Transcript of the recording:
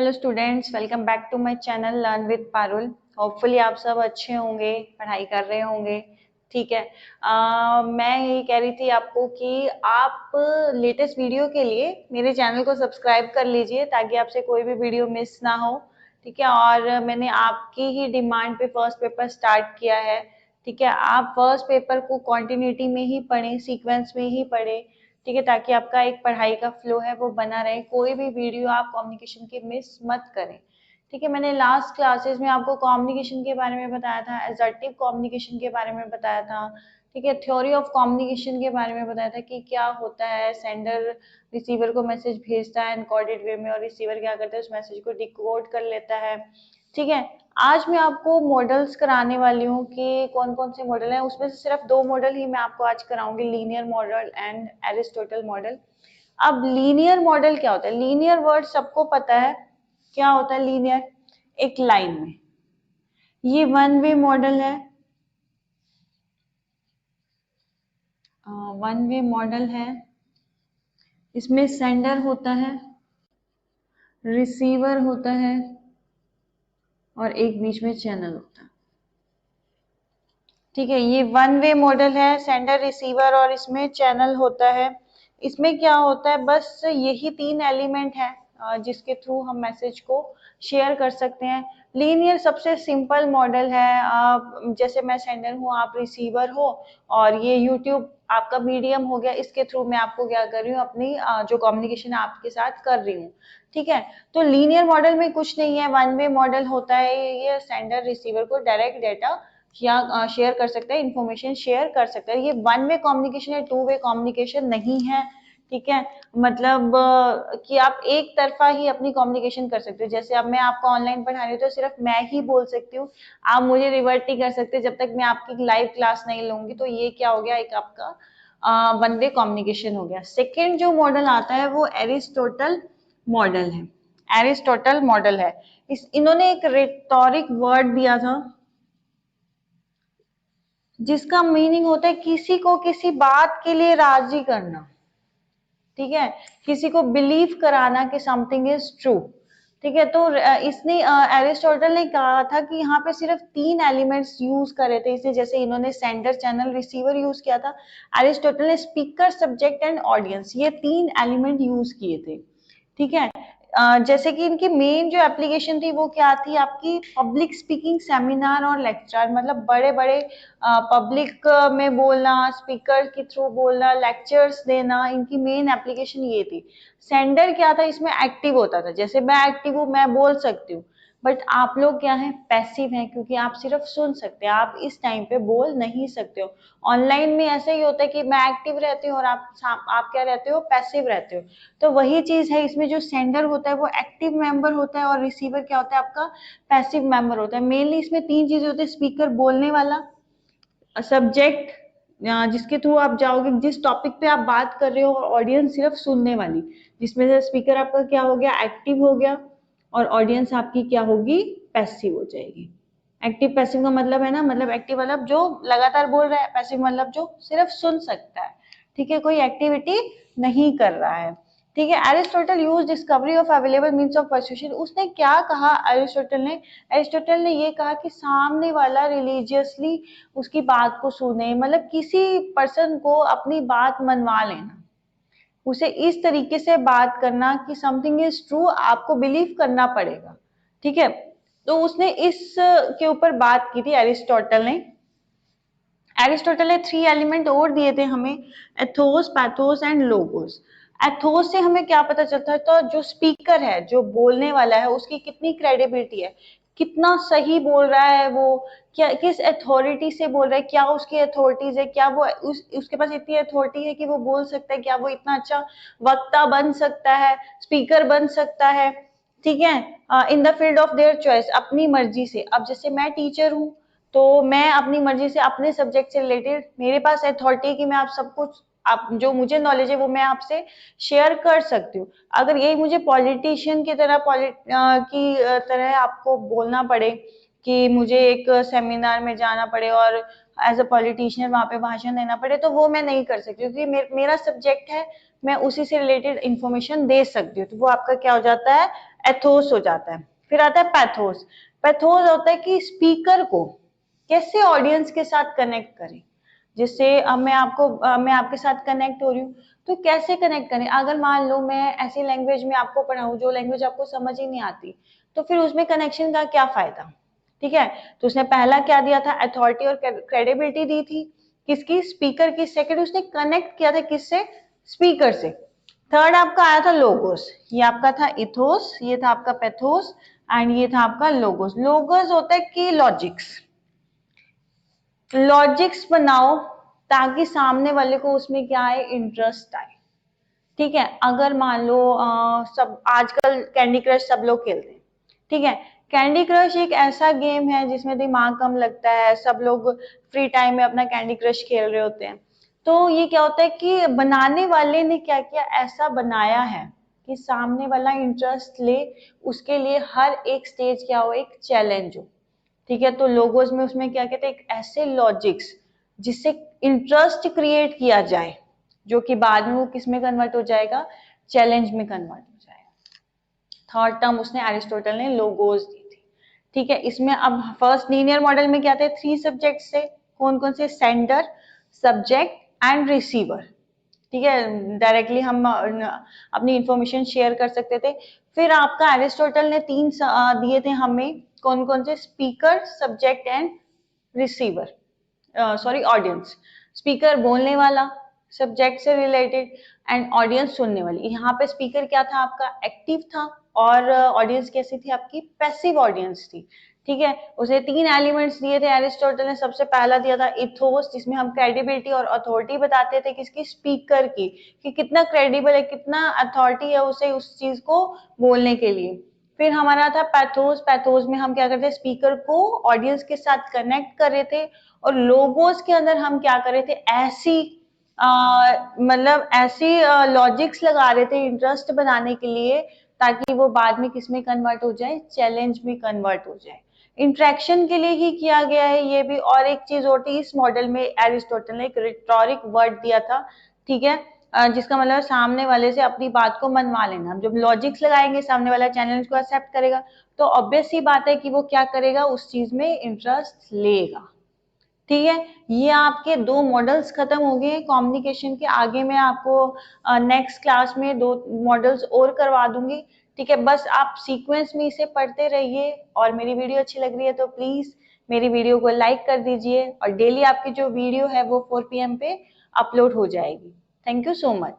Hello students, welcome back to my channel learn with Parul. Hopefully आप सब अच्छे होंगे, पढ़ाई कर रहे होंगे। ठीक है। मैं यही कह रही थी आपको कि आप लेटेस्ट वीडियो के लिए मेरे चैनल को सब्सक्राइब कर लीजिए ताकि आपसे कोई भी वीडियो मिस ना हो। ठीक है। और मैंने आपकी ही डिमांड पे फर्स्ट पेपर स्टार्ट किया है। ठीक है। आप फर्स्ट पेपर को कॉन्टिन्यूटी में ही पढ़ें, सीक्वेंस में ही पढ़ें। ठीक है, ताकि आपका एक पढ़ाई का फ्लो है वो बना रहे। कोई भी वीडियो आप कम्युनिकेशन की मिस मत करें। ठीक है। मैंने लास्ट क्लासेस में आपको कम्युनिकेशन के बारे में बताया था, असर्टिव कम्युनिकेशन के बारे में बताया था। ठीक है। थ्योरी ऑफ कम्युनिकेशन के बारे में बताया था कि क्या होता है। सेंडर रिसीवर को मैसेज भेजता है एनकोडेड वे में और रिसीवर क्या करता है, उस मैसेज को डिकोड कर लेता है। ठीक है। आज मैं आपको मॉडल्स कराने वाली हूँ कि कौन कौन से मॉडल हैं। उसमें से सिर्फ दो मॉडल ही मैं आपको आज कराऊंगी, linear model and Aristotle model. अब लीनियर मॉडल क्या होता है? लीनियर वर्ड सबको पता है क्या होता है। लीनियर एक लाइन में, ये वन वे मॉडल है। वन वे मॉडल है, इसमें सेंडर होता है, रिसीवर होता है और एक बीच में चैनल होता है। ठीक है। ये वन वे मॉडल है, सेंडर रिसीवर और इसमें चैनल होता है। इसमें क्या होता है, बस यही तीन एलिमेंट है जिसके थ्रू हम मैसेज को शेयर कर सकते हैं। लीनियर सबसे सिंपल मॉडल है। जैसे मैं सेंडर हूँ, आप रिसीवर हो और ये यूट्यूब आपका मीडियम हो गया। इसके थ्रू मैं आपको क्या कर रही हूँ, अपनी जो कम्युनिकेशन आपके साथ कर रही हूँ। ठीक है। तो लीनियर मॉडल में कुछ नहीं है, वन वे मॉडल होता है। ये सेंडर रिसीवर को डायरेक्ट डेटा या शेयर कर सकते हैं, इंफॉर्मेशन शेयर कर सकते हैं। ये वन वे कम्युनिकेशन है, टू वे कम्युनिकेशन नहीं है। ठीक है। मतलब कि आप एक तरफा ही अपनी कम्युनिकेशन कर सकते हो। जैसे अब मैं आपको ऑनलाइन पढ़ा रही हूँ तो सिर्फ मैं ही बोल सकती हूँ, आप मुझे रिवर्ट नहीं कर सकते जब तक मैं आपकी लाइव क्लास नहीं लूंगी। तो ये क्या हो गया, एक आपका वन वे कम्युनिकेशन हो गया। सेकेंड जो मॉडल आता है वो एरिस्टोटल मॉडल है। एरिस्टोटल मॉडल है, इन्होंने एक रेटोरिक वर्ड दिया था जिसका मीनिंग होता है किसी को किसी बात के लिए राजी करना। ठीक है। किसी को बिलीव कराना कि समथिंग इज ट्रू। ठीक है। तो इसने एरिस्टोटल ने कहा था कि यहाँ पे सिर्फ तीन एलिमेंट्स यूज करे थे इसे। जैसे इन्होंने सेंडर, चैनल, रिसीवर यूज किया था, एरिस्टोटल ने स्पीकर, सब्जेक्ट एंड ऑडियंस, ये तीन एलिमेंट यूज किए थे। ठीक है। जैसे कि इनकी मेन जो एप्लीकेशन थी वो क्या थी, आपकी पब्लिक स्पीकिंग, सेमिनार और लेक्चर। मतलब बड़े बड़े पब्लिक में बोलना, स्पीकर के थ्रू बोलना, लेक्चर्स देना, इनकी मेन एप्लीकेशन ये थी। सेंडर क्या था, इसमें एक्टिव होता था। जैसे मैं एक्टिव हूँ, मैं बोल सकती हूँ, बट आप लोग क्या है, पैसिव हैं, क्योंकि आप सिर्फ सुन सकते हैं, आप इस टाइम पे बोल नहीं सकते हो। ऑनलाइन में ऐसा ही होता है कि मैं एक्टिव रहती हूँ और आप क्या रहते हो, पैसिव रहते हो। तो वही चीज है, इसमें जो सेंडर होता है वो एक्टिव मेंबर होता है और रिसीवर क्या होता है, आपका पैसिव मेंबर होता है। मेनली इसमें तीन चीजें होती है, स्पीकर बोलने वाला, सब्जेक्ट जिसके थ्रू आप जाओगे, जिस टॉपिक पे आप बात कर रहे हो, और ऑडियंस सिर्फ सुनने वाली, जिसमें से स्पीकर आपका क्या हो गया, एक्टिव हो गया, और ऑडियंस आपकी क्या होगी, पैसिव हो जाएगी। एक्टिव पैसिव का मतलब है ना, मतलब एक्टिव मतलब जो लगातार बोल रहा है, पैसिव मतलब जो सिर्फ सुन सकता है। ठीक है, कोई एक्टिविटी नहीं कर रहा है। ठीक है। Aristotle use discovery of available means of persuasion. उसने क्या कहा, एरिस्टोटल ने ये कहा कि सामने वाला रिलीजियसली उसकी बात को सुने, मतलब किसी पर्सन को अपनी बात मनवा लेना, उसे इस तरीके से बात करना कि समथिंग इज ट्रू, आपको बिलीव करना पड़ेगा। ठीक है। तो उसने इस के ऊपर बात की थी एरिस्टोटल ने। एरिस्टोटल ने थ्री एलिमेंट और दिए थे हमें, Athos, pathos and logos. Athos से हमें क्या पता चलता है, तो जो स्पीकर है, जो बोलने वाला है, उसकी कितनी क्रेडिबिलिटी है, कितना सही बोल रहा है वो, क्या किस अथॉरिटी से बोल रहा है, क्या उसकी अथॉरिटीज है, क्या वो उसके पास इतनी अथॉरिटी है कि वो बोल सकता है, क्या वो इतना अच्छा वक्ता बन सकता है, स्पीकर बन सकता है। ठीक है। In the field of their choice, अपनी मर्जी से। अब जैसे मैं टीचर हूँ तो मैं अपनी मर्जी से अपने सब्जेक्ट से रिलेटेड, मेरे पास अथॉरिटी है कि मैं आप सब कुछ, आप जो मुझे नॉलेज है वो मैं आपसे शेयर कर सकती हूँ। अगर यही मुझे पॉलिटिशियन की तरह तरह आपको बोलना पड़े कि मुझे एक सेमिनार में जाना पड़े और एज अ पॉलिटिशियन वहां पे भाषण देना पड़े, तो वो मैं नहीं कर सकती, क्योंकि मेरा सब्जेक्ट है, मैं उसी से रिलेटेड इंफॉर्मेशन दे सकती हूँ। तो वो आपका क्या हो जाता है, एथोस हो जाता है। फिर आता है पैथोस। पैथोस होता है कि स्पीकर को कैसे ऑडियंस के साथ कनेक्ट करें, जिससे अब मैं आपके साथ कनेक्ट हो रही हूँ, तो कैसे कनेक्ट करें। अगर मान लो मैं ऐसी लैंग्वेज में आपको पढ़ाऊँ जो लैंग्वेज आपको समझ ही नहीं आती, तो फिर उसमें कनेक्शन का क्या फायदा। ठीक है, तो उसने पहला क्या दिया था, अथॉरिटी और क्रेडिबिलिटी दी थी किसकी, स्पीकर की। सेकंड उसने कनेक्ट किया था किससे, स्पीकर से। थर्ड आपका आया था लोगोस, ये आपका था इथोस, ये था आपका पैथोस, एंड ये था आपका लोगोस। लोगोस होता है कि लॉजिक्स, लॉजिक्स बनाओ ताकि सामने वाले को उसमें क्या आए, इंटरेस्ट आए। ठीक है, अगर मान लो सब आजकल कैंडी क्रश सब लोग खेलते हैं। ठीक है, कैंडी क्रश एक ऐसा गेम है जिसमें दिमाग कम लगता है, सब लोग फ्री टाइम में अपना कैंडी क्रश खेल रहे होते हैं। तो ये क्या होता है कि बनाने वाले ने क्या किया, ऐसा बनाया है कि सामने वाला इंटरेस्ट ले, उसके लिए हर एक स्टेज क्या हो, एक चैलेंज हो। ठीक है, तो लोगोस में उसमें क्या कहते हैं, एक ऐसे लॉजिक्स जिससे इंटरेस्ट क्रिएट किया जाए, जो कि बाद में वो किस में कन्वर्ट हो जाएगा, चैलेंज में कन्वर्ट हो जाएगा। थर्ड टर्म उसने एरिस्टोटल ने लोगोस दी थी। ठीक है, इसमें अब फर्स्ट लीनियर मॉडल में क्या थे, 3 सब्जेक्ट थे। कौन कौन से, सेंडर, सब्जेक्ट एंड रिसीवर। ठीक है, डायरेक्टली हम अपनी इंफॉर्मेशन शेयर कर सकते थे। फिर आपका एरिस्टोटल ने 3 दिए थे हमें, कौन कौन से, speaker, subject and receiver, sorry audience. Speaker बोलने वाला, सब्जेक्ट से रिलेटेड, एंड ऑडियंस सुनने वाली। यहाँ पे स्पीकर क्या था आपका, एक्टिव था, और ऑडियंस कैसी थी आपकी, पैसिव ऑडियंस थी। ठीक है, उसे 3 एलिमेंट्स दिए थे एरिस्टोटल ने। सबसे पहला दिया था इथोस, जिसमें हम क्रेडिबिलिटी और अथॉरिटी बताते थे किसकी, स्पीकर की, कि कितना क्रेडिबल है, कितना अथॉरिटी है उसे उस चीज को बोलने के लिए। फिर हमारा था पैथोस। पैथोस में हम क्या करते हैं, स्पीकर को ऑडियंस के साथ कनेक्ट कर रहे थे। और लोगोस के अंदर हम क्या कर रहे थे, ऐसी मतलब ऐसी लॉजिक्स लगा रहे थे इंटरेस्ट बनाने के लिए, ताकि वो बाद में किस में कन्वर्ट हो जाए, चैलेंज में कन्वर्ट हो जाए। इंट्रैक्शन के लिए ही किया गया है ये भी। और एक चीज और थी इस मॉडल में, एरिस्टोटल ने एक रिटोरिक वर्ड दिया था। ठीक है, जिसका मतलब सामने वाले से अपनी बात को मनवा लेना। जब लॉजिक्स लगाएंगे, सामने वाला चैलेंज को एक्सेप्ट करेगा, तो ऑब्वियस सी बात है कि वो क्या करेगा, उस चीज में इंटरेस्ट लेगा। ठीक है, ये आपके 2 मॉडल्स खत्म हो गए कम्युनिकेशन के। आगे मैं आपको नेक्स्ट क्लास में 2 मॉडल्स और करवा दूंगी। ठीक है, बस आप सीक्वेंस में इसे पढ़ते रहिए। और मेरी वीडियो अच्छी लग रही है तो प्लीज मेरी वीडियो को लाइक कर दीजिए। और डेली आपकी जो वीडियो है वो 4 PM पे अपलोड हो जाएगी। Thank you so much.